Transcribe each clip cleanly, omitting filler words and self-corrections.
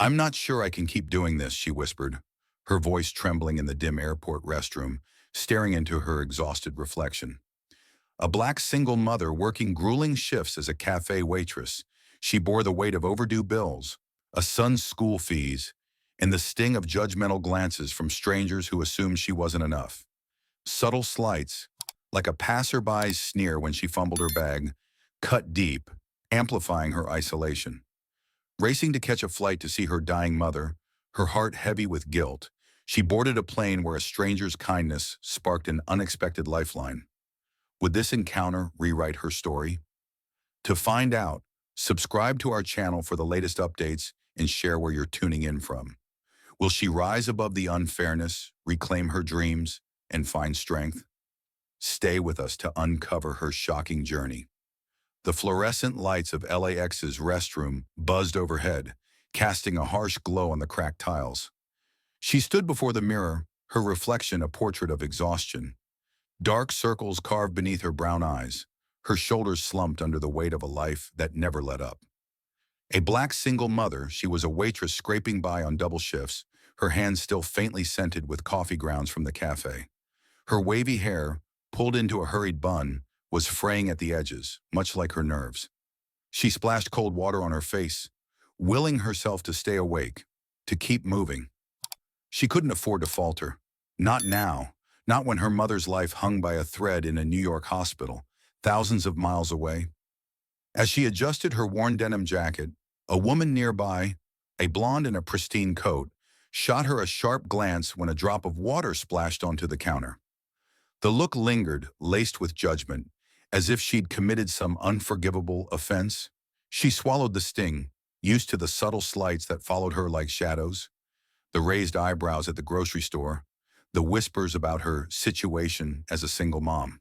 I'm not sure I can keep doing this, she whispered, her voice trembling in the dim airport restroom, staring into her exhausted reflection. A black single mother working grueling shifts as a cafe waitress, she bore the weight of overdue bills, a son's school fees, and the sting of judgmental glances from strangers who assumed she wasn't enough. Subtle slights, like a passerby's sneer when she fumbled her bag, cut deep, amplifying her isolation. Racing to catch a flight to see her dying mother, her heart heavy with guilt, she boarded a plane where a stranger's kindness sparked an unexpected lifeline. Would this encounter rewrite her story? To find out, subscribe to our channel for the latest updates and share where you're tuning in from. Will she rise above the unfairness, reclaim her dreams, and find strength? Stay with us to uncover her shocking journey. The fluorescent lights of LAX's restroom buzzed overhead, casting a harsh glow on the cracked tiles. She stood before the mirror, her reflection a portrait of exhaustion. Dark circles carved beneath her brown eyes, her shoulders slumped under the weight of a life that never let up. A black single mother, she was a waitress scraping by on double shifts, her hands still faintly scented with coffee grounds from the cafe. Her wavy hair, pulled into a hurried bun, was fraying at the edges, much like her nerves. She splashed cold water on her face, willing herself to stay awake, to keep moving. She couldn't afford to falter. Not now, not when her mother's life hung by a thread in a New York hospital, thousands of miles away. As she adjusted her worn denim jacket, a woman nearby, a blonde in a pristine coat, shot her a sharp glance when a drop of water splashed onto the counter. The look lingered, laced with judgment, as if she'd committed some unforgivable offense. She swallowed the sting, used to the subtle slights that followed her like shadows. The raised eyebrows at the grocery store, the whispers about her situation as a single mom.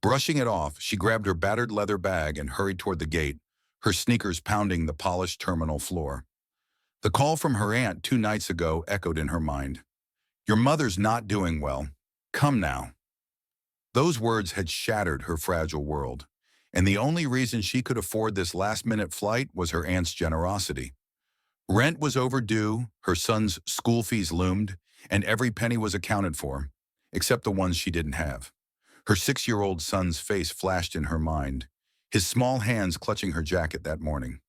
Brushing it off, she grabbed her battered leather bag and hurried toward the gate, her sneakers pounding the polished terminal floor. The call from her aunt 2 nights ago echoed in her mind. "Your mother's not doing well. Come now." Those words had shattered her fragile world, and the only reason she could afford this last-minute flight was her aunt's generosity. Rent was overdue, her son's school fees loomed, and every penny was accounted for, except the ones she didn't have. Her 6-year-old son's face flashed in her mind, his small hands clutching her jacket that morning.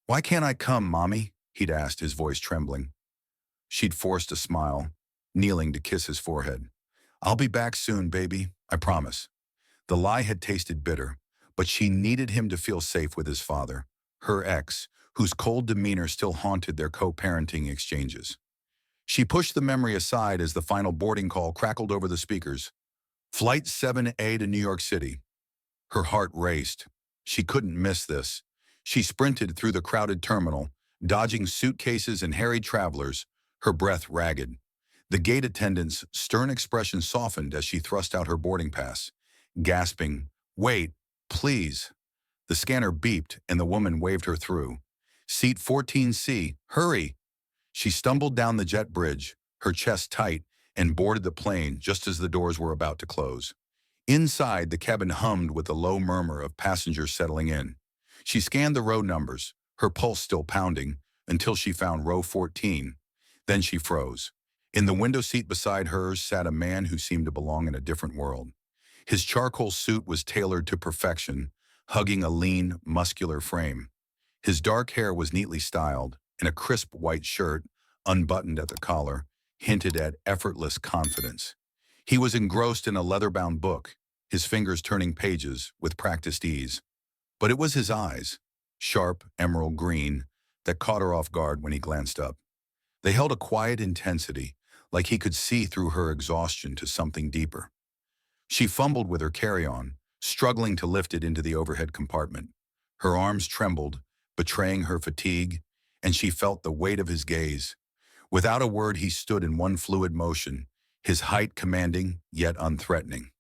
"Why can't I come, Mommy?" he'd asked, his voice trembling. She'd forced a smile, kneeling to kiss his forehead. "I'll be back soon, baby, I promise." The lie had tasted bitter, but she needed him to feel safe with his father, her ex, whose cold demeanor still haunted their co-parenting exchanges. She pushed the memory aside as the final boarding call crackled over the speakers. Flight 7A to New York City. Her heart raced. She couldn't miss this. She sprinted through the crowded terminal, dodging suitcases and harried travelers, her breath ragged. The gate attendant's stern expression softened as she thrust out her boarding pass, gasping, "Wait, please." The scanner beeped and the woman waved her through. "Seat 14C, hurry." She stumbled down the jet bridge, her chest tight, and boarded the plane just as the doors were about to close. Inside, the cabin hummed with the low murmur of passengers settling in. She scanned the row numbers, her pulse still pounding, until she found row 14. Then she froze. In the window seat beside hers sat a man who seemed to belong in a different world. His charcoal suit was tailored to perfection, hugging a lean, muscular frame. His dark hair was neatly styled, and a crisp white shirt, unbuttoned at the collar, hinted at effortless confidence. He was engrossed in a leather-bound book, his fingers turning pages with practiced ease. But it was his eyes, sharp emerald green, that caught her off guard when he glanced up. They held a quiet intensity, like he could see through her exhaustion to something deeper. She fumbled with her carry-on, struggling to lift it into the overhead compartment. Her arms trembled, betraying her fatigue, and she felt the weight of his gaze. Without a word, he stood in one fluid motion, his height commanding, yet unthreatening.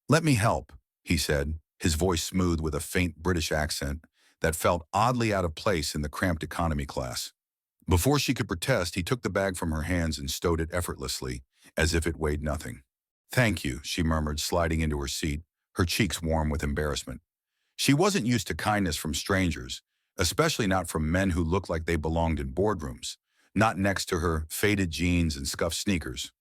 "Let me help," he said, his voice smooth with a faint British accent that felt oddly out of place in the cramped economy class. Before she could protest, he took the bag from her hands and stowed it effortlessly, as if it weighed nothing. "Thank you," she murmured, sliding into her seat, her cheeks warm with embarrassment. She wasn't used to kindness from strangers, especially not from men who looked like they belonged in boardrooms, not next to her faded jeans and scuffed sneakers.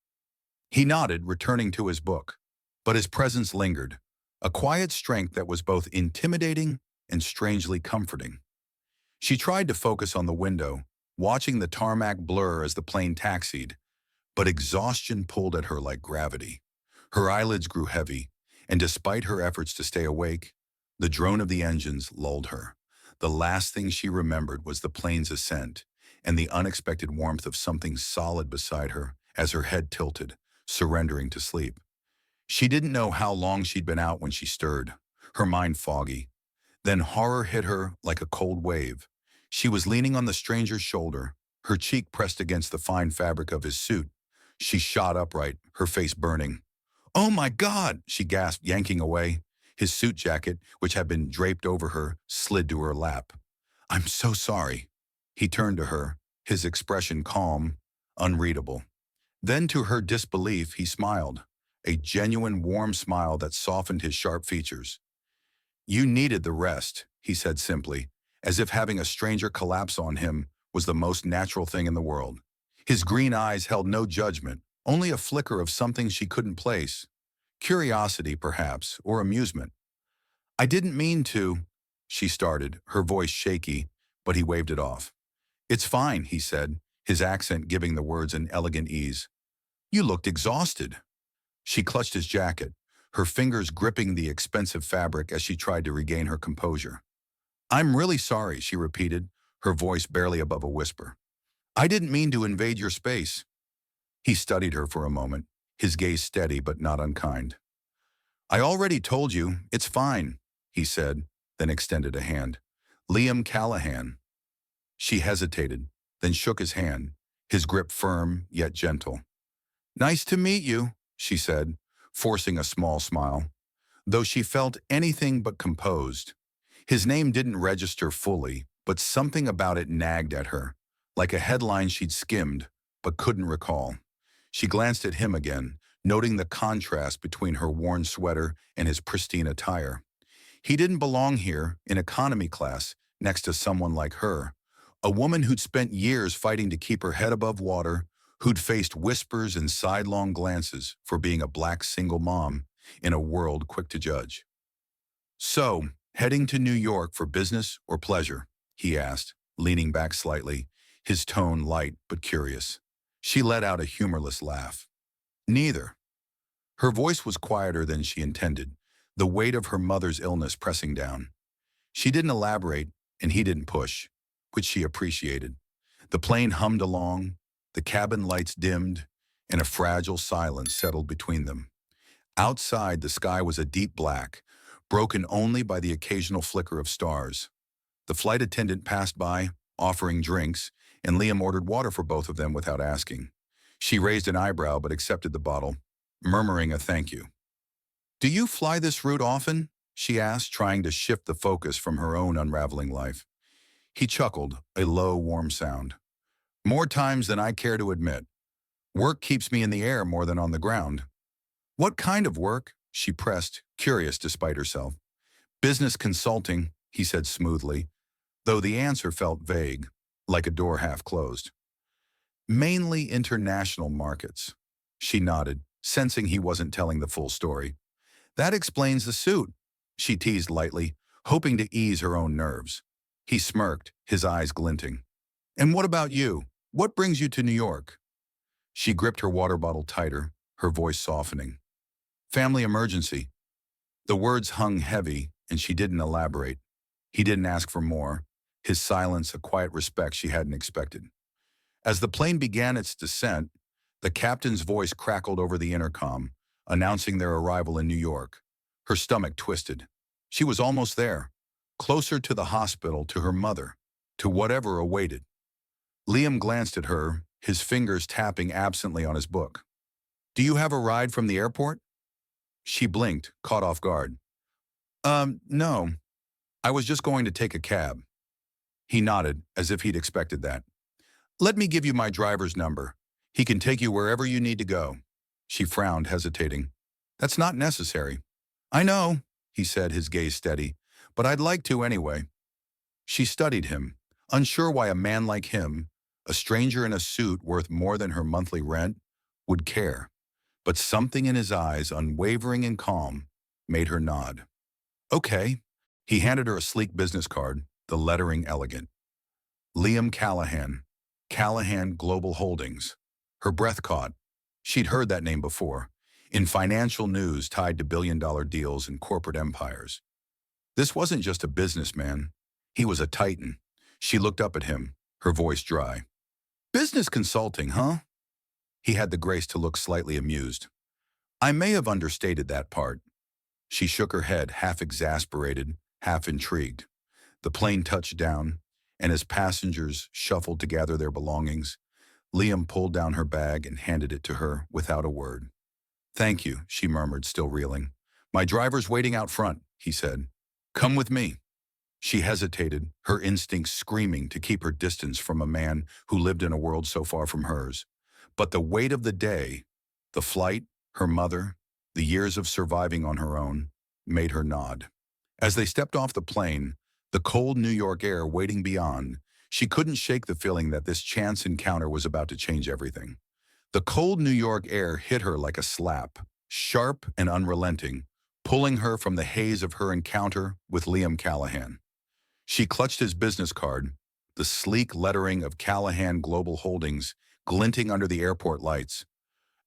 He nodded, returning to his book, but his presence lingered, a quiet strength that was both intimidating and strangely comforting. She tried to focus on the window, watching the tarmac blur as the plane taxied, but exhaustion pulled at her like gravity. Her eyelids grew heavy, and despite her efforts to stay awake, the drone of the engines lulled her. The last thing she remembered was the plane's ascent and the unexpected warmth of something solid beside her as her head tilted, surrendering to sleep. She didn't know how long she'd been out when she stirred, her mind foggy. Then horror hit her like a cold wave. She was leaning on the stranger's shoulder, her cheek pressed against the fine fabric of his suit. She shot upright, her face burning. "Oh my God!" she gasped, yanking away. His suit jacket, which had been draped over her, slid to her lap. "I'm so sorry." He turned to her, his expression calm, unreadable. Then to her disbelief, he smiled, a genuine warm smile that softened his sharp features. "You needed the rest," he said simply, as if having a stranger collapse on him was the most natural thing in the world. His green eyes held no judgment, only a flicker of something she couldn't place. Curiosity, perhaps, or amusement. "I didn't mean to," she started, her voice shaky, but he waved it off. "It's fine," he said, his accent giving the words an elegant ease. "You looked exhausted." She clutched his jacket, her fingers gripping the expensive fabric as she tried to regain her composure. "I'm really sorry," she repeated, her voice barely above a whisper. "I didn't mean to invade your space." He studied her for a moment, his gaze steady but not unkind. "I already told you, it's fine," he said, then extended a hand. "Liam Callahan." She hesitated, then shook his hand, his grip firm yet gentle. "Nice to meet you," she said, forcing a small smile, though she felt anything but composed. His name didn't register fully, but something about it nagged at her, like a headline she'd skimmed but couldn't recall. She glanced at him again, noting the contrast between her worn sweater and his pristine attire. He didn't belong here, in economy class, next to someone like her, a woman who'd spent years fighting to keep her head above water, who'd faced whispers and sidelong glances for being a black single mom in a world quick to judge. "So, heading to New York for business or pleasure?" he asked, leaning back slightly, his tone light but curious. She let out a humorless laugh. "Neither." Her voice was quieter than she intended, the weight of her mother's illness pressing down. She didn't elaborate, and he didn't push, which she appreciated. The plane hummed along, the cabin lights dimmed, and a fragile silence settled between them. Outside, the sky was a deep black, broken only by the occasional flicker of stars. The flight attendant passed by, offering drinks, and Liam ordered water for both of them without asking. She raised an eyebrow but accepted the bottle, murmuring a thank you. "Do you fly this route often?" she asked, trying to shift the focus from her own unraveling life. He chuckled, a low, warm sound. "More times than I care to admit. Work keeps me in the air more than on the ground." "What kind of work?" she pressed, curious despite herself. "Business consulting," he said smoothly, though the answer felt vague, like a door half closed. "Mainly international markets." She nodded, sensing he wasn't telling the full story. "That explains the suit," she teased lightly, hoping to ease her own nerves. He smirked, his eyes glinting. "And what about you? What brings you to New York?" She gripped her water bottle tighter, her voice softening. "Family emergency." The words hung heavy, and she didn't elaborate. He didn't ask for more, his silence a quiet respect she hadn't expected. As the plane began its descent, the captain's voice crackled over the intercom, announcing their arrival in New York. Her stomach twisted. She was almost there, closer to the hospital, to her mother, to whatever awaited. Liam glanced at her, his fingers tapping absently on his book. "Do you have a ride from the airport?" She blinked, caught off guard. No. I was just going to take a cab." He nodded, as if he'd expected that. "Let me give you my driver's number. He can take you wherever you need to go." She frowned, hesitating. "That's not necessary." "I know," he said, his gaze steady, "but I'd like to anyway." She studied him, unsure why a man like him, a stranger in a suit worth more than her monthly rent, would care. But something in his eyes, unwavering and calm, made her nod. Okay. He handed her a sleek business card, the lettering elegant. Liam Callahan, Callahan Global Holdings. Her breath caught. She'd heard that name before, in financial news tied to billion-dollar deals and corporate empires. This wasn't just a businessman. He was a titan. She looked up at him, her voice dry. Business consulting, huh? He had the grace to look slightly amused. I may have understated that part. She shook her head, half exasperated, half intrigued. The plane touched down, and as passengers shuffled to gather their belongings, Liam pulled down her bag and handed it to her without a word. Thank you, she murmured, still reeling. My driver's waiting out front, he said. Come with me. She hesitated, her instincts screaming to keep her distance from a man who lived in a world so far from hers. But the weight of the day, the flight, her mother, the years of surviving on her own, made her nod. As they stepped off the plane, the cold New York air waiting beyond, she couldn't shake the feeling that this chance encounter was about to change everything. The cold New York air hit her like a slap, sharp and unrelenting, pulling her from the haze of her encounter with Liam Callahan. She clutched his business card, the sleek lettering of Callahan Global Holdings glinting under the airport lights.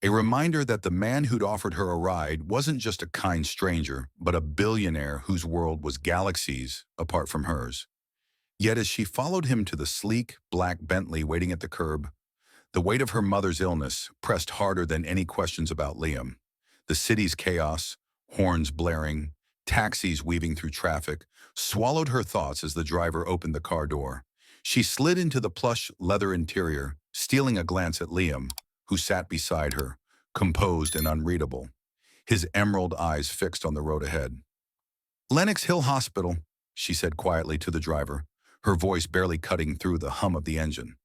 A reminder that the man who'd offered her a ride wasn't just a kind stranger, but a billionaire whose world was galaxies apart from hers. Yet as she followed him to the sleek, black Bentley waiting at the curb, the weight of her mother's illness pressed harder than any questions about Liam. The city's chaos, horns blaring, taxis weaving through traffic, swallowed her thoughts as the driver opened the car door. She slid into the plush leather interior, stealing a glance at Liam, who sat beside her, composed and unreadable, his emerald eyes fixed on the road ahead. Lenox Hill Hospital, she said quietly to the driver, her voice barely cutting through the hum of the engine.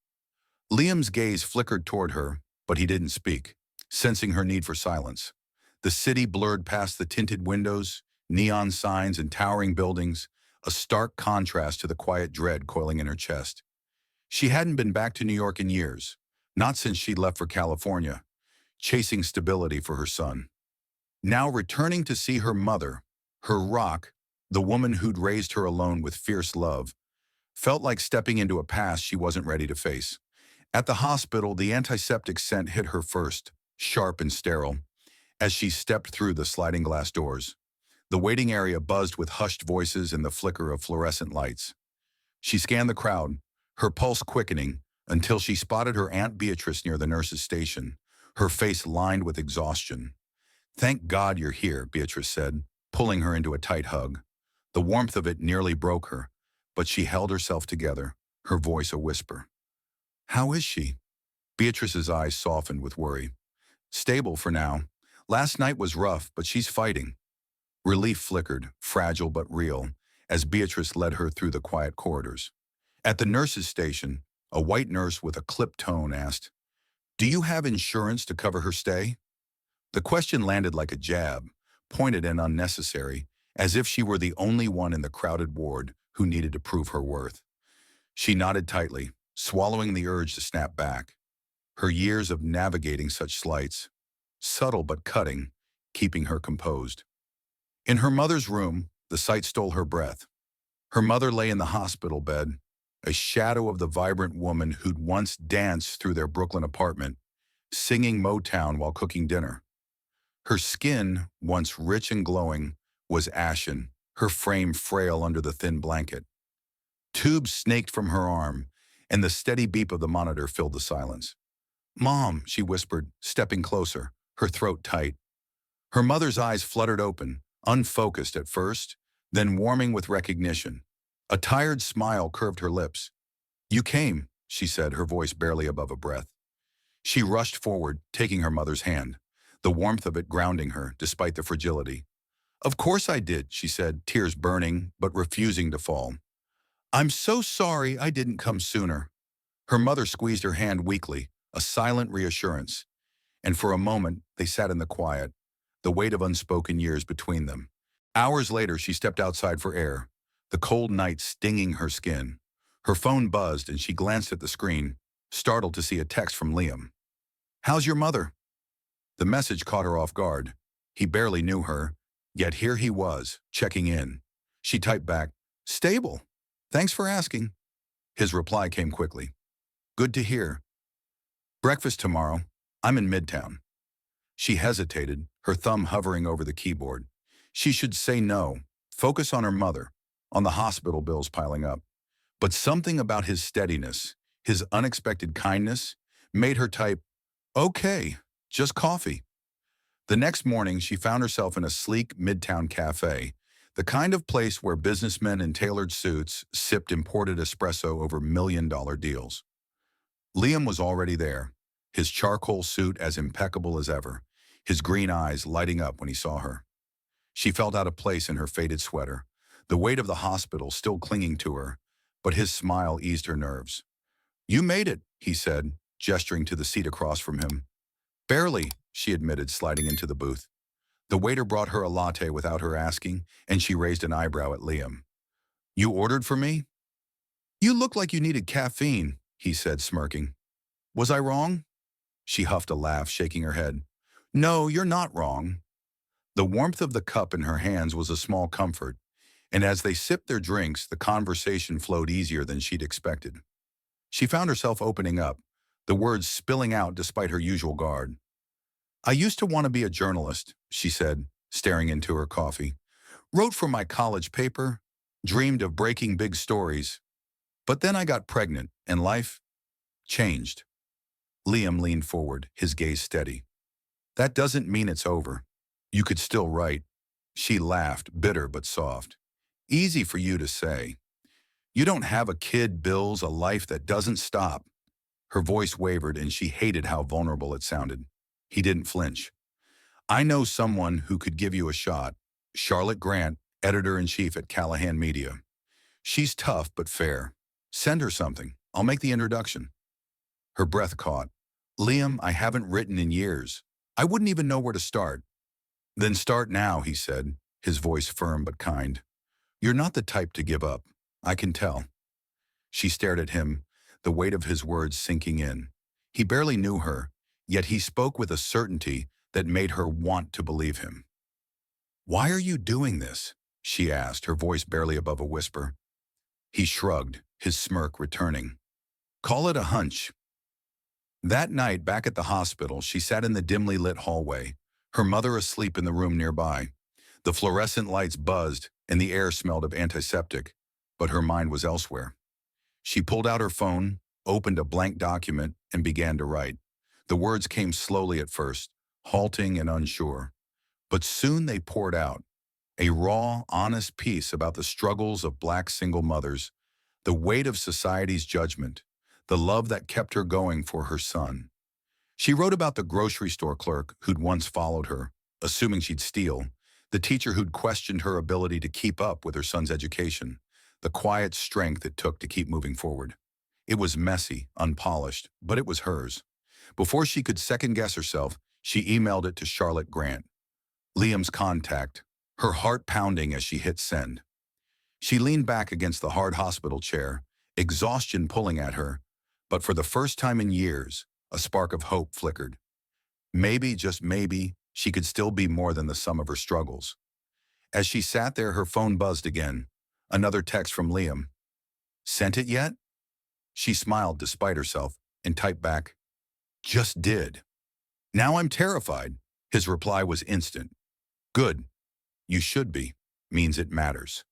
Liam's gaze flickered toward her, but he didn't speak, sensing her need for silence. The city blurred past the tinted windows, neon signs and towering buildings, a stark contrast to the quiet dread coiling in her chest. She hadn't been back to New York in years, not since she'd left for California, chasing stability for her son. Now returning to see her mother, her rock, the woman who'd raised her alone with fierce love, felt like stepping into a past she wasn't ready to face. At the hospital, the antiseptic scent hit her first, sharp and sterile, as she stepped through the sliding glass doors. The waiting area buzzed with hushed voices and the flicker of fluorescent lights. She scanned the crowd, her pulse quickening, until she spotted her Aunt Beatrice near the nurse's station, her face lined with exhaustion. Thank God you're here, Beatrice said, pulling her into a tight hug. The warmth of it nearly broke her, but she held herself together, her voice a whisper. How is she? Beatrice's eyes softened with worry. Stable for now. Last night was rough, but she's fighting. Relief flickered, fragile but real, as Beatrice led her through the quiet corridors. At the nurse's station, a white nurse with a clipped tone asked, Do you have insurance to cover her stay? The question landed like a jab, pointed and unnecessary, as if she were the only one in the crowded ward who needed to prove her worth. She nodded tightly, swallowing the urge to snap back. Her years of navigating such slights, subtle but cutting, keeping her composed. In her mother's room, the sight stole her breath. Her mother lay in the hospital bed, a shadow of the vibrant woman who'd once danced through their Brooklyn apartment, singing Motown while cooking dinner. Her skin, once rich and glowing, was ashen, her frame frail under the thin blanket. Tubes snaked from her arm, and the steady beep of the monitor filled the silence. Mom, she whispered, stepping closer, her throat tight. Her mother's eyes fluttered open, unfocused at first, then warming with recognition. A tired smile curved her lips. You came, she said, her voice barely above a breath. She rushed forward, taking her mother's hand, the warmth of it grounding her, despite the fragility. Of course I did, she said, tears burning, but refusing to fall. I'm so sorry I didn't come sooner. Her mother squeezed her hand weakly, a silent reassurance, and for a moment they sat in the quiet, the weight of unspoken years between them. Hours later, she stepped outside for air, the cold night stinging her skin. Her phone buzzed and she glanced at the screen, startled to see a text from Liam. "How's your mother?" The message caught her off guard. He barely knew her, yet here he was, checking in. She typed back, "Stable. Thanks for asking." His reply came quickly. "Good to hear. Breakfast tomorrow. I'm in Midtown." She hesitated, her thumb hovering over the keyboard. She should say no, focus on her mother, on the hospital bills piling up. But something about his steadiness, his unexpected kindness, made her type, "Okay, just coffee." The next morning, she found herself in a sleek Midtown cafe, the kind of place where businessmen in tailored suits sipped imported espresso over million-dollar deals. Liam was already there, his charcoal suit as impeccable as ever, his green eyes lighting up when he saw her. She felt out of place in her faded sweater, the weight of the hospital still clinging to her, but his smile eased her nerves. "You made it," he said, gesturing to the seat across from him. "Barely," she admitted, sliding into the booth. The waiter brought her a latte without her asking, and she raised an eyebrow at Liam. "You ordered for me?" "You look like you needed caffeine," he said, smirking. "Was I wrong?" She huffed a laugh, shaking her head. "No, you're not wrong." The warmth of the cup in her hands was a small comfort, and as they sipped their drinks, the conversation flowed easier than she'd expected. She found herself opening up, the words spilling out despite her usual guard. "I used to want to be a journalist," she said, staring into her coffee. "Wrote for my college paper, dreamed of breaking big stories. But then I got pregnant, and life changed." Liam leaned forward, his gaze steady. "That doesn't mean it's over. You could still write." She laughed, bitter but soft. "Easy for you to say. You don't have a kid, bills, a life that doesn't stop." Her voice wavered and she hated how vulnerable it sounded. He didn't flinch. "I know someone who could give you a shot. Charlotte Grant, editor-in-chief at Callahan Media. She's tough but fair. Send her something. I'll make the introduction." Her breath caught. "Liam, I haven't written in years. I wouldn't even know where to start." "Then start now," he said, his voice firm but kind. "You're not the type to give up. I can tell." She stared at him, the weight of his words sinking in. He barely knew her, yet he spoke with a certainty that made her want to believe him. "Why are you doing this?" she asked, her voice barely above a whisper. He shrugged, his smirk returning. "Call it a hunch." That night, back at the hospital, she sat in the dimly lit hallway, her mother asleep in the room nearby. The fluorescent lights buzzed, and the air smelled of antiseptic, but her mind was elsewhere. She pulled out her phone, opened a blank document, and began to write. The words came slowly at first, halting and unsure. But soon they poured out, a raw, honest piece about the struggles of Black single mothers, the weight of society's judgment, the love that kept her going for her son. She wrote about the grocery store clerk who'd once followed her, assuming she'd steal, the teacher who'd questioned her ability to keep up with her son's education, the quiet strength it took to keep moving forward. It was messy, unpolished, but it was hers. Before she could second-guess herself, she emailed it to Charlotte Grant. Liam's contact, her heart pounding as she hit send. She leaned back against the hard hospital chair, exhaustion pulling at her, but for the first time in years, a spark of hope flickered. Maybe, just maybe, she could still be more than the sum of her struggles. As she sat there, her phone buzzed again. Another text from Liam. "Sent it yet?" She smiled despite herself and typed back, "Just did." "Now I'm terrified." His reply was instant. "Good. You should be. Means it matters."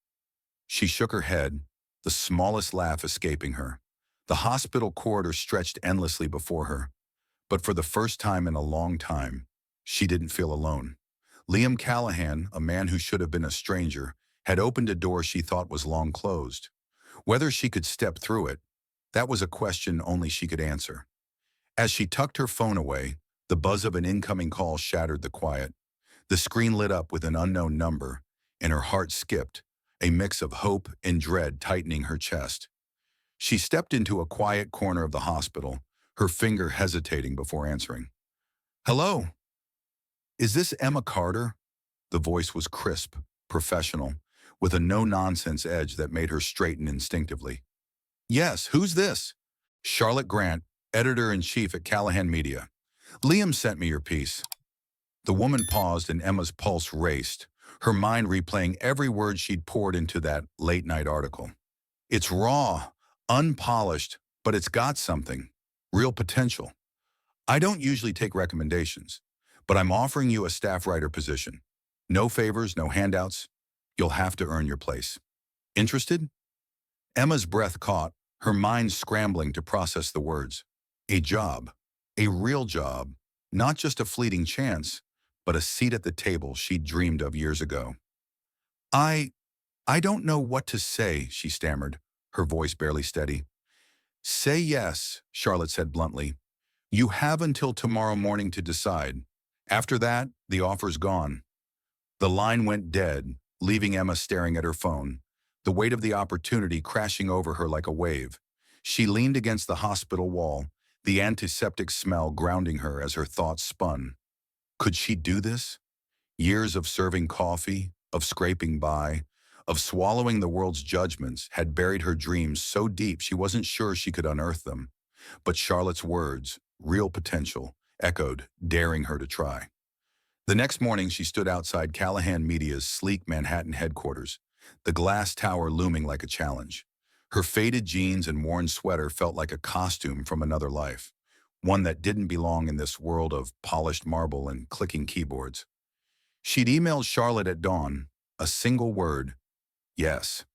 She shook her head, the smallest laugh escaping her. The hospital corridor stretched endlessly before her. But for the first time in a long time, she didn't feel alone. Liam Callahan, a man who should have been a stranger, had opened a door she thought was long closed. Whether she could step through it, that was a question only she could answer. As she tucked her phone away, the buzz of an incoming call shattered the quiet. The screen lit up with an unknown number, and her heart skipped, a mix of hope and dread tightening her chest. She stepped into a quiet corner of the hospital, her finger hesitating before answering. "Hello? Is this Emma Carter?" The voice was crisp, professional, with a no-nonsense edge that made her straighten instinctively. Yes, who's this? Charlotte Grant, editor-in-chief at Callahan Media. Liam sent me your piece. The woman paused and Emma's pulse raced, her mind replaying every word she'd poured into that late-night article. It's raw, unpolished, but it's got something. Real potential. I don't usually take recommendations, but I'm offering you a staff writer position. No favors, no handouts. You'll have to earn your place. Interested? Emma's breath caught, her mind scrambling to process the words. A job. A real job. Not just a fleeting chance, but a seat at the table she'd dreamed of years ago. I don't know what to say, she stammered, her voice barely steady. Say yes, Charlotte said bluntly. You have until tomorrow morning to decide. After that, the offer's gone. The line went dead, leaving Emma staring at her phone, the weight of the opportunity crashing over her like a wave. She leaned against the hospital wall, the antiseptic smell grounding her as her thoughts spun. Could she do this? Years of serving coffee, of scraping by, of swallowing the world's judgments had buried her dreams so deep she wasn't sure she could unearth them. But Charlotte's words, real potential, echoed, daring her to try. The next morning she stood outside Callahan Media's sleek Manhattan headquarters, the glass tower looming like a challenge. Her faded jeans and worn sweater felt like a costume from another life, one that didn't belong in this world of polished marble and clicking keyboards. She'd emailed Charlotte at dawn, a single word, yes.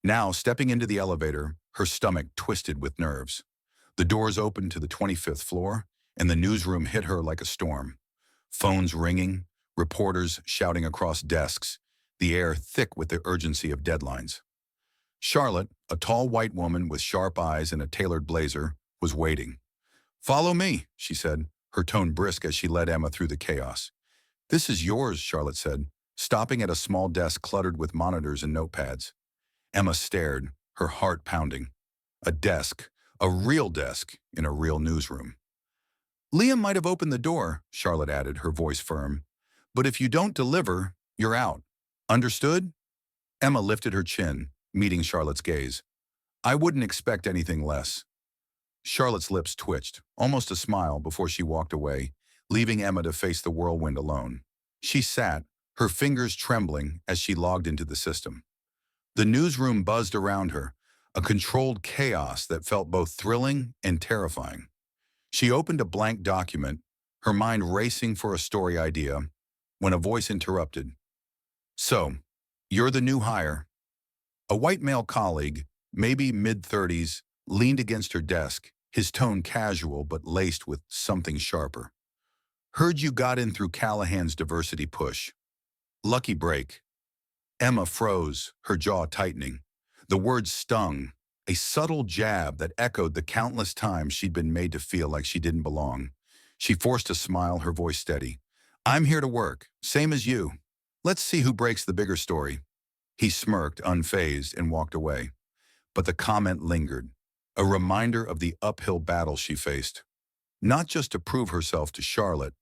Now, stepping into the elevator, her stomach twisted with nerves. The doors opened to the 25th floor, and the newsroom hit her like a storm. Phones ringing, reporters shouting across desks, the air thick with the urgency of deadlines. Charlotte, a tall white woman with sharp eyes and a tailored blazer, was waiting. Follow me, she said, her tone brisk as she led Emma through the chaos. This is yours, Charlotte said, stopping at a small desk cluttered with monitors and notepads. Emma stared, her heart pounding. A desk, a real desk, in a real newsroom. Liam might have opened the door, Charlotte added, her voice firm. But if you don't deliver, you're out. Understood? Emma lifted her chin, meeting Charlotte's gaze. I wouldn't expect anything less. Charlotte's lips twitched, almost a smile before she walked away, leaving Emma to face the whirlwind alone. She sat, her fingers trembling as she logged into the system. The newsroom buzzed around her, a controlled chaos that felt both thrilling and terrifying. She opened a blank document, her mind racing for a story idea, when a voice interrupted. So, you're the new hire. A white male colleague, maybe mid-30s, leaned against her desk, his tone casual but laced with something sharper. Heard you got in through Callahan's diversity push. Lucky break. Emma froze, her jaw tightening. The words stung, a subtle jab that echoed the countless times she'd been made to feel like she didn't belong. She forced a smile, her voice steady. I'm here to work, same as you. Let's see who breaks the bigger story. He smirked, unfazed, and walked away. But the comment lingered, a reminder of the uphill battle she faced. Not just to prove herself to Charlotte,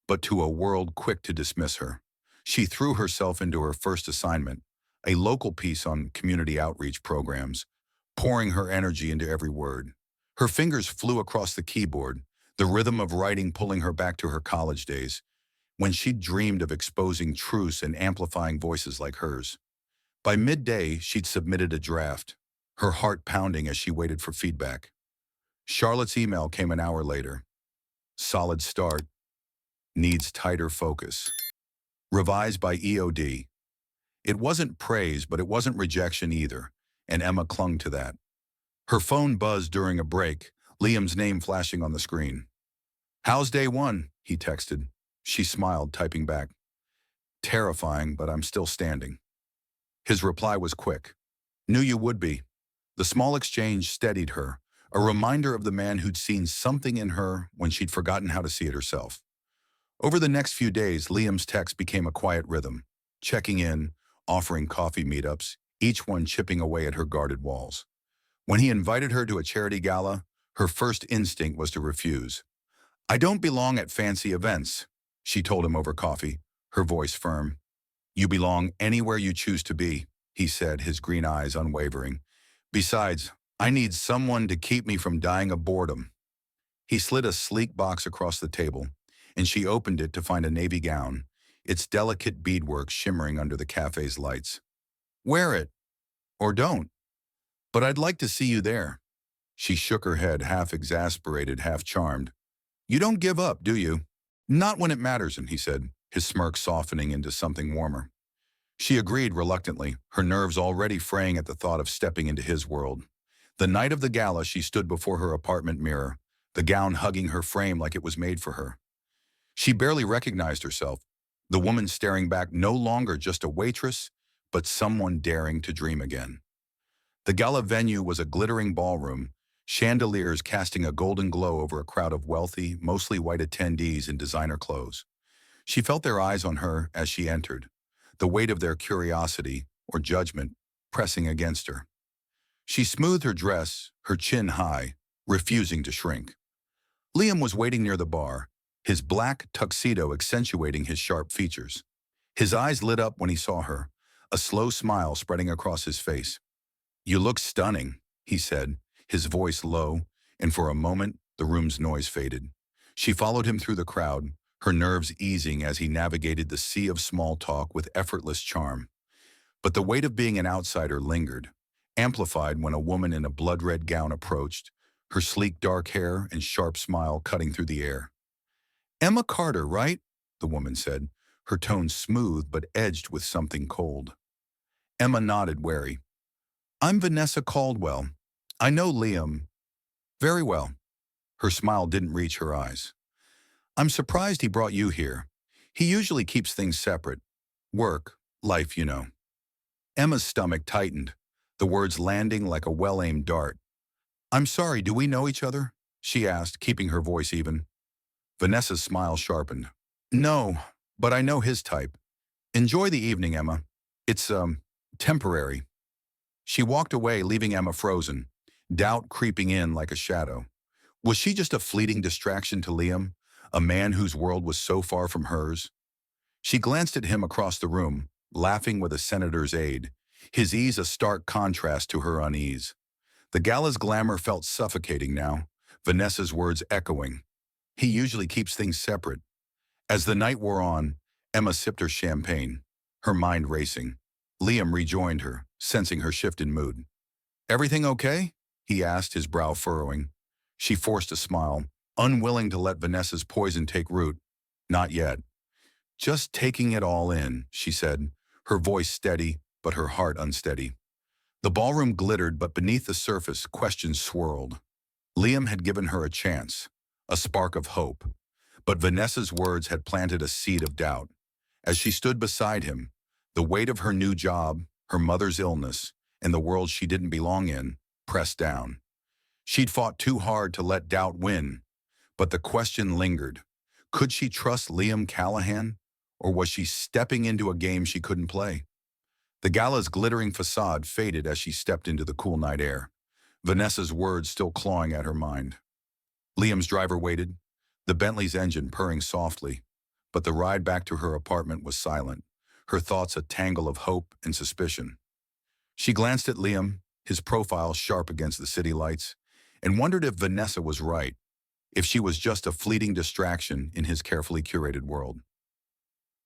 but to a world quick to dismiss her. She threw herself into her first assignment, a local piece on community outreach programs, pouring her energy into every word. Her fingers flew across the keyboard, the rhythm of writing pulling her back to her college days, when she'd dreamed of exposing truths and amplifying voices like hers. By midday, she'd submitted a draft, her heart pounding as she waited for feedback. Charlotte's email came an hour later. Solid start. Needs tighter focus. Revised by EOD. It wasn't praise, but it wasn't rejection either, and Emma clung to that. Her phone buzzed during a break, Liam's name flashing on the screen. How's day one? He texted. She smiled, typing back. Terrifying, but I'm still standing. His reply was quick. Knew you would be. The small exchange steadied her, a reminder of the man who'd seen something in her when she'd forgotten how to see it herself. Over the next few days, Liam's texts became a quiet rhythm, checking in, offering coffee meetups, each one chipping away at her guarded walls. When he invited her to a charity gala, her first instinct was to refuse. I don't belong at fancy events, she told him over coffee, her voice firm. You belong anywhere you choose to be. he said, his green eyes unwavering. Besides, I need someone to keep me from dying of boredom. He slid a sleek box across the table, and she opened it to find a navy gown, its delicate beadwork shimmering under the cafe's lights. Wear it, or don't, but I'd like to see you there. She shook her head, half exasperated, half charmed. You don't give up, do you? Not when it matters, he said, his smirk softening into something warmer. She agreed reluctantly, her nerves already fraying at the thought of stepping into his world. The night of the gala, she stood before her apartment mirror, the gown hugging her frame like it was made for her. She barely recognized herself, the woman staring back, no longer just a waitress, but someone daring to dream again. The gala venue was a glittering ballroom, chandeliers casting a golden glow over a crowd of wealthy, mostly white attendees in designer clothes. She felt their eyes on her as she entered, the weight of their curiosity, or judgment, pressing against her. She smoothed her dress, her chin high, refusing to shrink. Liam was waiting near the bar, his black tuxedo accentuating his sharp features. His eyes lit up when he saw her, a slow smile spreading across his face. You look stunning, he said, his voice low, and for a moment the room's noise faded. She followed him through the crowd, her nerves easing as he navigated the sea of small talk with effortless charm. But the weight of being an outsider lingered, amplified when a woman in a blood-red gown approached, her sleek dark hair and sharp smile cutting through the air. Emma Carter, right? The woman said, her tone smooth but edged with something cold. Emma nodded, wary. I'm Vanessa Caldwell. I know Liam very well. Her smile didn't reach her eyes. I'm surprised he brought you here. He usually keeps things separate. Work, life, you know. Emma's stomach tightened, the words landing like a well-aimed dart. I'm sorry, do we know each other? She asked, keeping her voice even. Vanessa's smile sharpened. No, but I know his type. Enjoy the evening, Emma. It's, temporary. She walked away, leaving Emma frozen, doubt creeping in like a shadow. Was she just a fleeting distraction to Liam, a man whose world was so far from hers? She glanced at him across the room, laughing with a senator's aide, his ease a stark contrast to her unease. The gala's glamour felt suffocating now, Vanessa's words echoing. He usually keeps things separate. As the night wore on, Emma sipped her champagne, her mind racing. Liam rejoined her, sensing her shift in mood. Everything okay? He asked, his brow furrowing. She forced a smile, unwilling to let Vanessa's poison take root. Not yet. Just taking it all in, she said, her voice steady, but her heart unsteady. The ballroom glittered, but beneath the surface, questions swirled. Liam had given her a chance, a spark of hope, but Vanessa's words had planted a seed of doubt. As she stood beside him, the weight of her new job, her mother's illness, and the world she didn't belong in, pressed down. She'd fought too hard to let doubt win, but the question lingered. Could she trust Liam Callahan, or was she stepping into a game she couldn't play? The gala's glittering facade faded as she stepped into the cool night air, Vanessa's words still clawing at her mind. Liam's driver waited, the Bentley's engine purring softly, but the ride back to her apartment was silent, her thoughts a tangle of hope and suspicion. She glanced at Liam, his profile sharp against the city lights, and wondered if Vanessa was right, if she was just a fleeting distraction in his carefully curated world.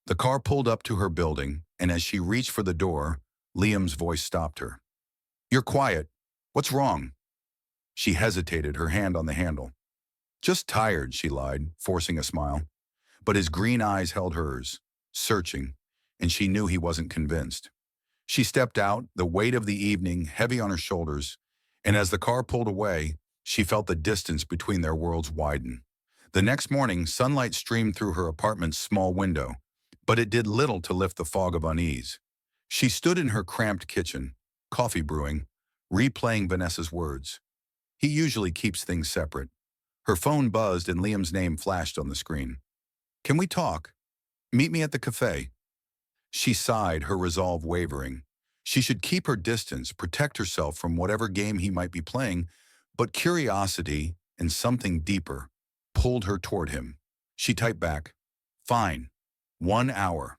The car pulled up to her building, and as she reached for the door, Liam's voice stopped her. You're quiet. What's wrong? She hesitated, her hand on the handle. Just tired, she lied, forcing a smile. But his green eyes held hers, searching, and she knew he wasn't convinced. She stepped out, the weight of the evening heavy on her shoulders, and as the car pulled away, she felt the distance between their worlds widen. The next morning, sunlight streamed through her apartment's small window, but it did little to lift the fog of unease. She stood in her cramped kitchen, coffee brewing, replaying Vanessa's words. He usually keeps things separate. Her phone buzzed and Liam's name flashed on the screen. Can we talk? Meet me at the cafe. She sighed, her resolve wavering. She should keep her distance, protect herself from whatever game he might be playing, but curiosity and something deeper pulled her toward him. She typed back, Fine. 1 hour.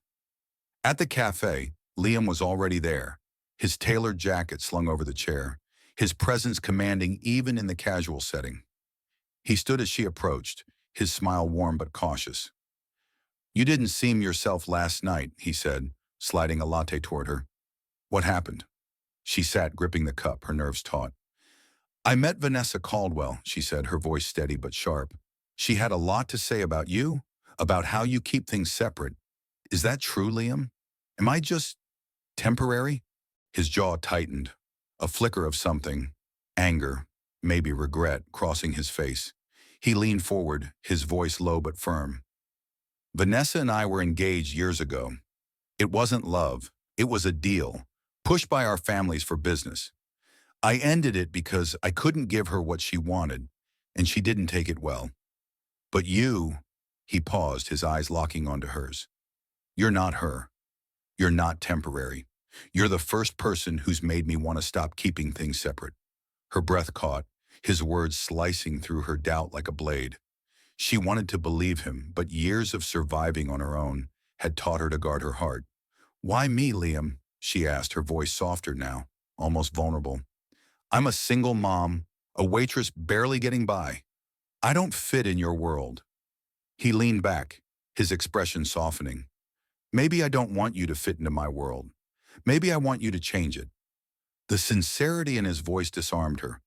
At the cafe, Liam was already there, his tailored jacket slung over the chair, his presence commanding even in the casual setting. He stood as she approached, his smile warm but cautious. "You didn't seem yourself last night," he said, sliding a latte toward her. "What happened?" She sat gripping the cup, her nerves taut. "I met Vanessa Caldwell," she said, her voice steady but sharp. "She had a lot to say about you, about how you keep things separate. Is that true, Liam? Am I just temporary?" His jaw tightened, a flicker of something, anger, maybe regret, crossing his face. He leaned forward, his voice low but firm. "Vanessa and I were engaged years ago. It wasn't love. It was a deal, pushed by our families for business. I ended it because I couldn't give her what she wanted, and she didn't take it well. But you," he paused, his eyes locking onto hers. "You're not her. You're not temporary. You're the first person who's made me want to stop keeping things separate." Her breath caught, his words slicing through her doubt like a blade. She wanted to believe him, but years of surviving on her own had taught her to guard her heart. "Why me, Liam?" she asked, her voice softer now, almost vulnerable. "I'm a single mom, a waitress barely getting by. I don't fit in your world." He leaned back, his expression softening. "Maybe I don't want you to fit into my world. Maybe I want you to change it." The sincerity in his voice disarmed her,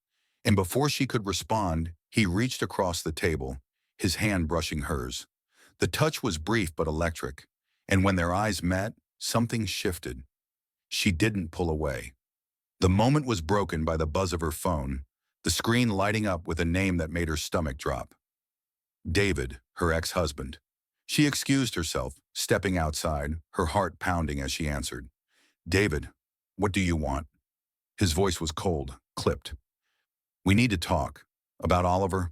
and before she could respond, he reached across the table, his hand brushing hers. The touch was brief but electric, and when their eyes met, something shifted. She didn't pull away. The moment was broken by the buzz of her phone, the screen lighting up with a name that made her stomach drop. David, her ex-husband. She excused herself, stepping outside, her heart pounding as she answered. "David, what do you want?" His voice was cold, clipped. "We need to talk. About Oliver?"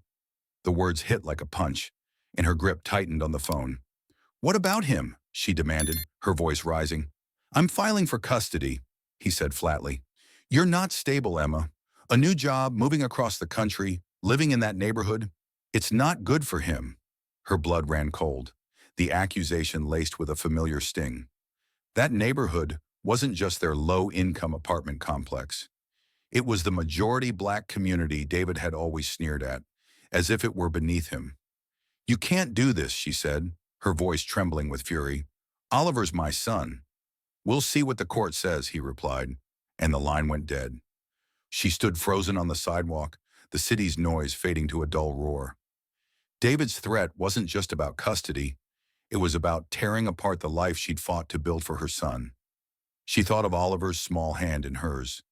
The words hit like a punch, and her grip tightened on the phone. "What about him?" she demanded, her voice rising. "I'm filing for custody," he said flatly. "You're not stable, Emma. A new job, moving across the country, living in that neighborhood. It's not good for him." Her blood ran cold, the accusation laced with a familiar sting. That neighborhood wasn't just their low-income apartment complex. It was the majority black community David had always sneered at, as if it were beneath him. "You can't do this," she said, her voice trembling with fury. "Oliver's my son." "We'll see what the court says," he replied, and the line went dead. She stood frozen on the sidewalk, the city's noise fading to a dull roar. David's threat wasn't just about custody. It was about tearing apart the life she'd fought to build for her son. She thought of Oliver's small hand in hers,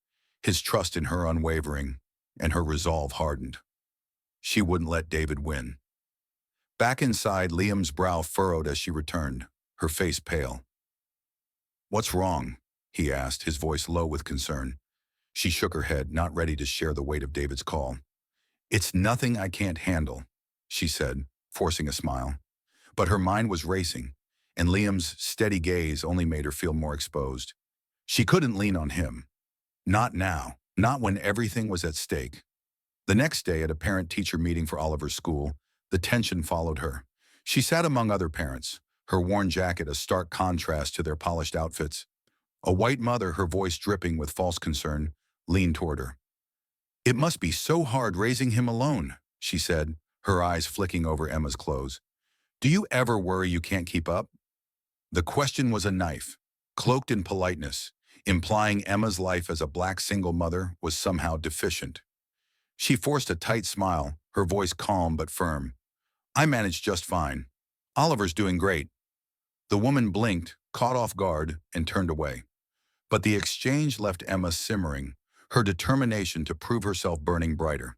his trust in her unwavering, and her resolve hardened. She wouldn't let David win. Back inside, Liam's brow furrowed as she returned, her face pale. "What's wrong?" he asked, his voice low with concern. She shook her head, not ready to share the weight of David's call. "It's nothing I can't handle," she said, forcing a smile. But her mind was racing, and Liam's steady gaze only made her feel more exposed. She couldn't lean on him. Not now, not when everything was at stake. The next day, at a parent-teacher meeting for Oliver's school, the tension followed her. She sat among other parents, her worn jacket a stark contrast to their polished outfits. A white mother, her voice dripping with false concern, leaned toward her. "It must be so hard raising him alone," she said, her eyes flicking over Emma's clothes. "Do you ever worry you can't keep up?" The question was a knife, cloaked in politeness, implying Emma's life as a black single mother was somehow deficient. She forced a tight smile, her voice calm but firm. "I manage just fine. Oliver's doing great." The woman blinked, caught off guard, and turned away. But the exchange left Emma simmering, her determination to prove herself burning brighter.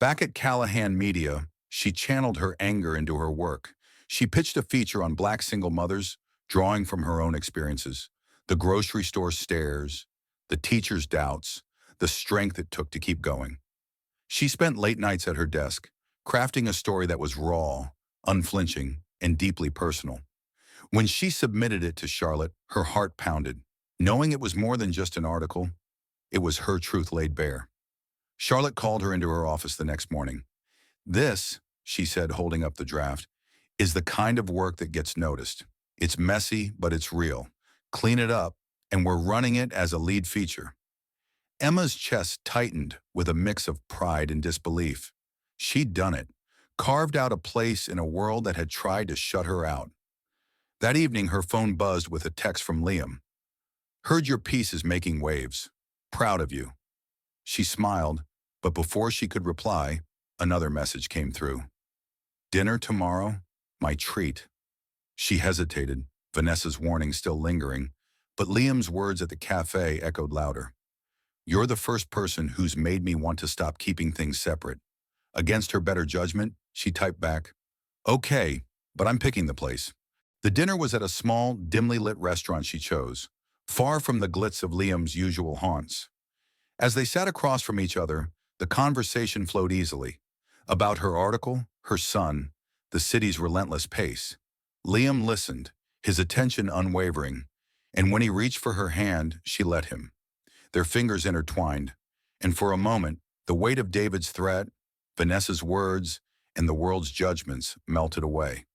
Back at Callahan Media, she channeled her anger into her work. She pitched a feature on black single mothers, drawing from her own experiences. The grocery store stares, the teacher's doubts, the strength it took to keep going. She spent late nights at her desk, crafting a story that was raw, unflinching, and deeply personal. When she submitted it to Charlotte, her heart pounded. Knowing it was more than just an article, it was her truth laid bare. Charlotte called her into her office the next morning. "This," she said, holding up the draft, "is the kind of work that gets noticed. It's messy, but it's real. Clean it up, and we're running it as a lead feature. Emma's chest tightened with a mix of pride and disbelief. She'd done it, carved out a place in a world that had tried to shut her out. That evening, her phone buzzed with a text from Liam. "Heard your piece is making waves. Proud of you." She smiled, but before she could reply, another message came through. "Dinner tomorrow? My treat." She hesitated, Vanessa's warning still lingering, but Liam's words at the cafe echoed louder. "You're the first person who's made me want to stop keeping things separate." Against her better judgment, she typed back, "Okay, but I'm picking the place." The dinner was at a small, dimly lit restaurant she chose, far from the glitz of Liam's usual haunts. As they sat across from each other, the conversation flowed easily. About her article, her son, the city's relentless pace. Liam listened, his attention unwavering, and when he reached for her hand, she let him. Their fingers intertwined, and for a moment, the weight of David's threat, Vanessa's words, and the world's judgments melted away.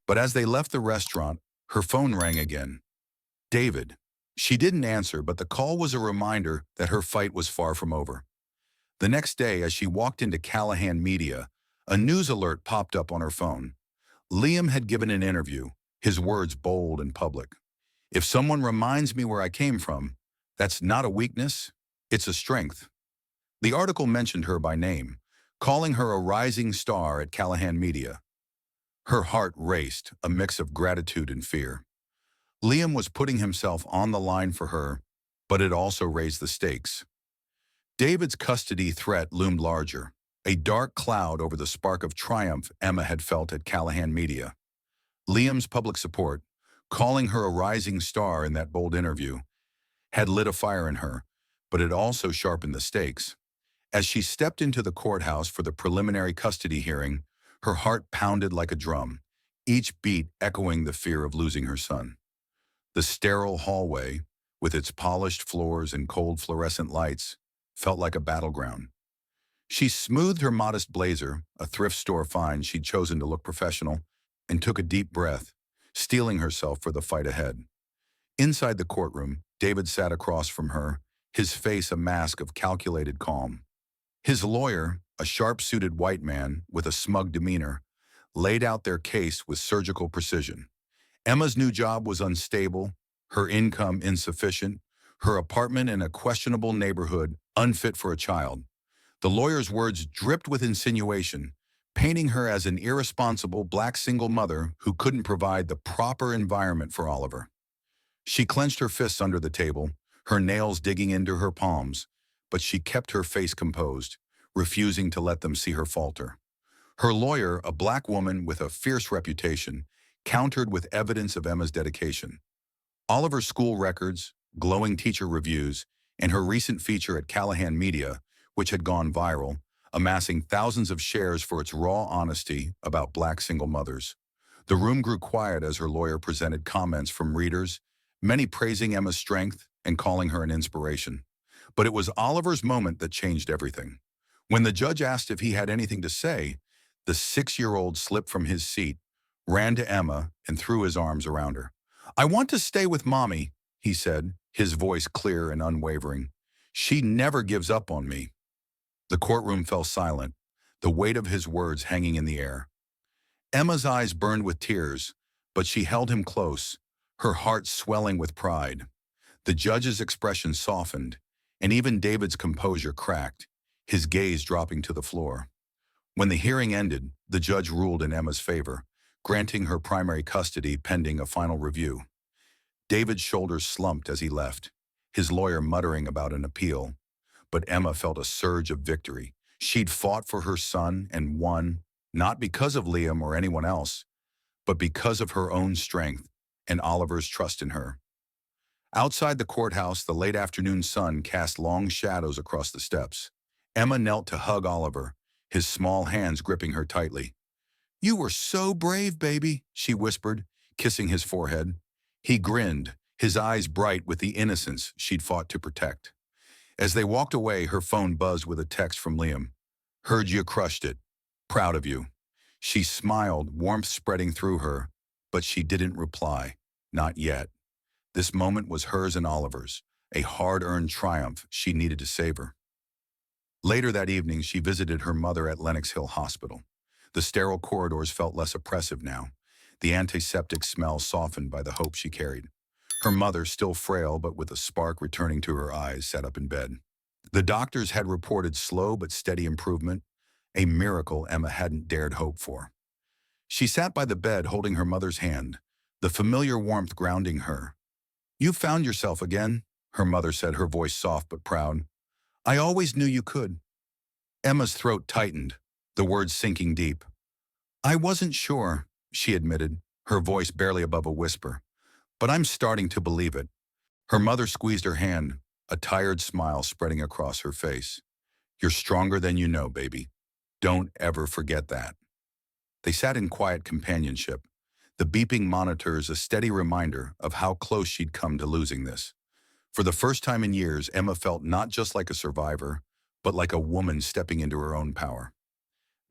But as they left the restaurant, her phone rang again. David. She didn't answer, but the call was a reminder that her fight was far from over. The next day, as she walked into Callahan Media, a news alert popped up on her phone. Liam had given an interview, his words bold and public. "If someone reminds me where I came from, that's not a weakness, it's a strength." The article mentioned her by name, calling her a rising star at Callahan Media. Her heart raced, a mix of gratitude and fear. Liam was putting himself on the line for her, but it also raised the stakes. David's custody threat loomed larger, a dark cloud over the spark of triumph Emma had felt at Callahan Media. Liam's public support, calling her a rising star in that bold interview, had lit a fire in her, but it also sharpened the stakes. As she stepped into the courthouse for the preliminary custody hearing, her heart pounded like a drum, each beat echoing the fear of losing her son. The sterile hallway, with its polished floors and cold fluorescent lights, felt like a battleground. She smoothed her modest blazer, a thrift store find she'd chosen to look professional, and took a deep breath, steeling herself for the fight ahead. Inside the courtroom, David sat across from her, his face a mask of calculated calm. His lawyer, a sharp-suited white man with a smug demeanor, laid out their case with surgical precision. Emma's new job was unstable, her income insufficient, her apartment in a questionable neighborhood unfit for a child. The lawyer's words dripped with insinuation, painting her as an irresponsible black single mother who couldn't provide the proper environment for Oliver. She clenched her fists under the table, her nails digging into her palms, but she kept her face composed, refusing to let them see her falter. Her lawyer, a black woman with a fierce reputation, countered with evidence of Emma's dedication. Oliver's school records, glowing teacher reviews, and her recent feature at Callahan Media, which had gone viral, amassing thousands of shares for its raw honesty about black single mothers. The room grew quiet as her lawyer presented comments from readers, many praising Emma's strength and calling her an inspiration. But it was Oliver's moment that changed everything. When the judge asked if he had anything to say, the 6-year-old slipped from his seat, ran to Emma, and threw his arms around her. "I want to stay with Mommy," he said, his voice clear and unwavering. "She never gives up on me." The courtroom fell silent, the weight of his words hanging in the air. Emma's eyes burned with tears, but she held him close, her heart swelling with pride. The judge's expression softened, and even David's composure cracked, his gaze dropping to the floor. When the hearing ended, the judge ruled in Emma's favor, granting her primary custody pending a final review. David's shoulders slumped as he left, his lawyer muttering about an appeal. But Emma felt a surge of victory. She'd fought for her son and won, not because of Liam or anyone else, but because of her own strength and Oliver's trust in her. Outside the courthouse, the late afternoon sun cast long shadows across the steps. Emma knelt to hug Oliver, his small hands gripping her tightly. "You were so brave, baby," she whispered, kissing his forehead. He grinned, his eyes bright with the innocence she'd fought to protect. As they walked away, her phone buzzed with a text from Liam. "Heard you crushed it. Proud of you." She smiled, warmth spreading through her, but she didn't reply. Not yet. This moment was hers and Oliver's, a hard-earned triumph she needed to savor. Later that evening, she visited her mother at Lenox Hill Hospital. The sterile corridors felt less oppressive now, the antiseptic smell softened by the hope she carried. Her mother, still frail but with a spark returning to her eyes, sat up in bed. The doctors had reported slow but steady improvement, a miracle Emma hadn't dared hope for. She sat by the bed holding her mother's hand, the familiar warmth grounding her. "You found yourself again," her mother said, her voice soft but proud. "I always knew you could." Emma's throat tightened, the words sinking deep. "I wasn't sure," she admitted, her voice barely above a whisper. "But I'm starting to believe it." Her mother squeezed her hand, a tired smile spreading across her face. "You're stronger than you know, baby. Don't ever forget that." They sat in quiet companionship, the beeping monitors a steady reminder of how close she'd come to losing this. For the first time in years, Emma felt not just like a survivor, but like a woman stepping into her own power.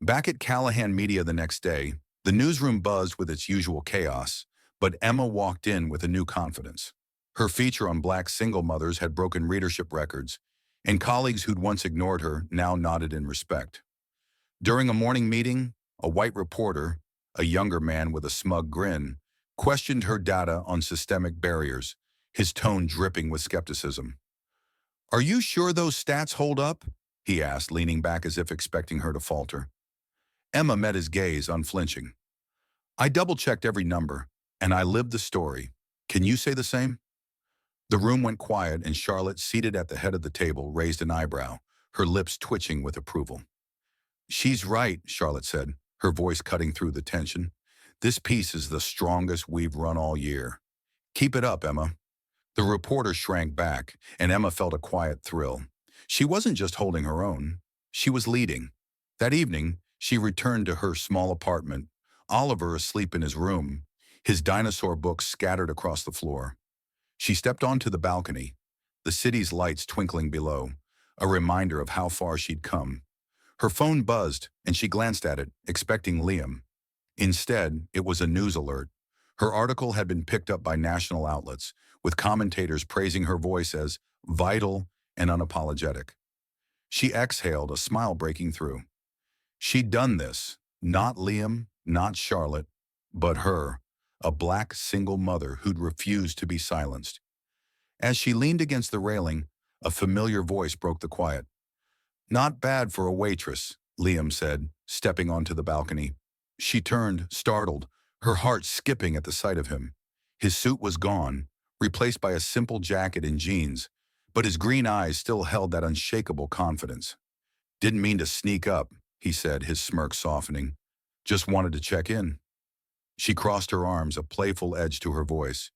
Back at Callahan Media the next day, the newsroom buzzed with its usual chaos, but Emma walked in with a new confidence. Her feature on Black single mothers had broken readership records, and colleagues who'd once ignored her now nodded in respect. During a morning meeting, a white reporter, a younger man with a smug grin, questioned her data on systemic barriers, his tone dripping with skepticism. "Are you sure those stats hold up?" he asked, leaning back as if expecting her to falter. Emma met his gaze, unflinching. "I double-checked every number, and I lived the story. Can you say the same?" The room went quiet, and Charlotte, seated at the head of the table, raised an eyebrow, her lips twitching with approval. "She's right," Charlotte said, her voice cutting through the tension. "This piece is the strongest we've run all year. Keep it up, Emma." The reporter shrank back, and Emma felt a quiet thrill. She wasn't just holding her own. She was leading. That evening, she returned to her small apartment, Oliver asleep in his room, his dinosaur books scattered across the floor. She stepped onto the balcony, the city's lights twinkling below, a reminder of how far she'd come. Her phone buzzed, and she glanced at it, expecting Liam. Instead, it was a news alert. Her article had been picked up by national outlets, with commentators praising her voice as vital and unapologetic. She exhaled, a smile breaking through. She'd done this, not Liam, not Charlotte, but her, a Black single mother who'd refused to be silenced. As she leaned against the railing, a familiar voice broke the quiet. "Not bad for a waitress," Liam said, stepping onto the balcony. She turned, startled, her heart skipping at the sight of him. His suit was gone, replaced by a simple jacket and jeans, but his green eyes still held that unshakable confidence. "Didn't mean to sneak up," he said, his smirk softening. "Just wanted to check in." She crossed her arms, a playful edge to her voice.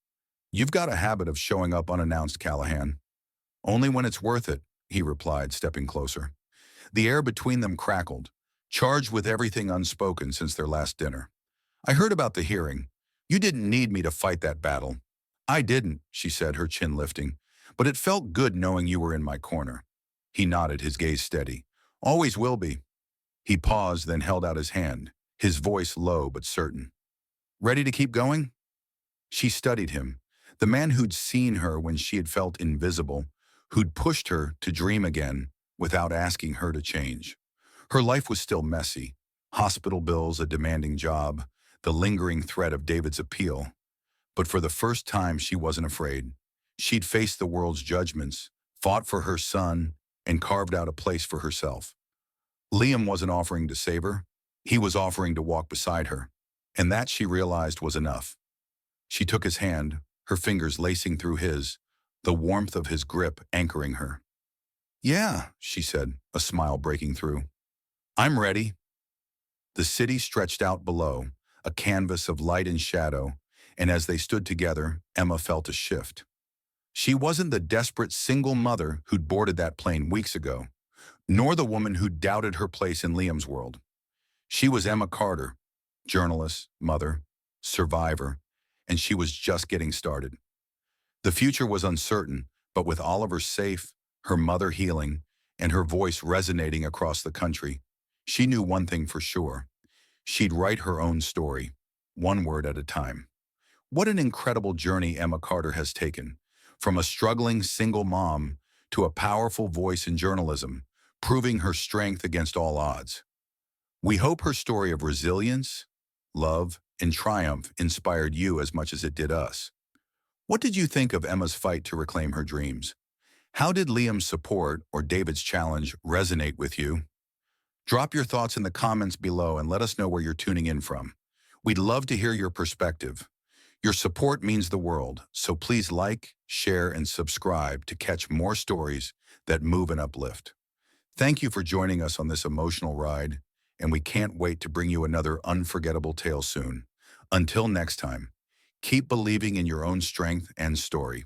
"You've got a habit of showing up unannounced, Callahan." "Only when it's worth it," he replied, stepping closer. The air between them crackled, charged with everything unspoken since their last dinner. "I heard about the hearing. You didn't need me to fight that battle." "I didn't," she said, her chin lifting, "but it felt good knowing you were in my corner." He nodded, his gaze steady. "Always will be." He paused, then held out his hand, his voice low but certain. "Ready to keep going?" She studied him, the man who'd seen her when she had felt invisible, who'd pushed her to dream again without asking her to change. Her life was still messy. Hospital bills, a demanding job, the lingering threat of David's appeal. But for the first time, she wasn't afraid. She'd faced the world's judgments, fought for her son, and carved out a place for herself. Liam wasn't offering to save her. He was offering to walk beside her. And that, she realized, was enough. She took his hand, her fingers lacing through his, the warmth of his grip anchoring her. "Yeah," she said, a smile breaking through. "I'm ready." The city stretched out below, a canvas of light and shadow, and as they stood together, Emma felt a shift. She wasn't the desperate single mother who'd boarded that plane weeks ago, nor the woman who doubted her place in Liam's world. She was Emma Carter, journalist, mother, survivor, and she was just getting started. The future was uncertain, but with Oliver safe, her mother healing, and her voice resonating across the country, she knew one thing for sure. She'd write her own story, one word at a time. What an incredible journey Emma Carter has taken, from a struggling single mom to a powerful voice in journalism, proving her strength against all odds. We hope her story of resilience, love, and triumph inspired you as much as it did us. What did you think of Emma's fight to reclaim her dreams? How did Liam's support or David's challenge resonate with you? Drop your thoughts in the comments below and let us know where you're tuning in from. We'd love to hear your perspective. Your support means the world, so please like, share, and subscribe to catch more stories that move and uplift. Thank you for joining us on this emotional ride, and we can't wait to bring you another unforgettable tale soon. Until next time, keep believing in your own strength and story.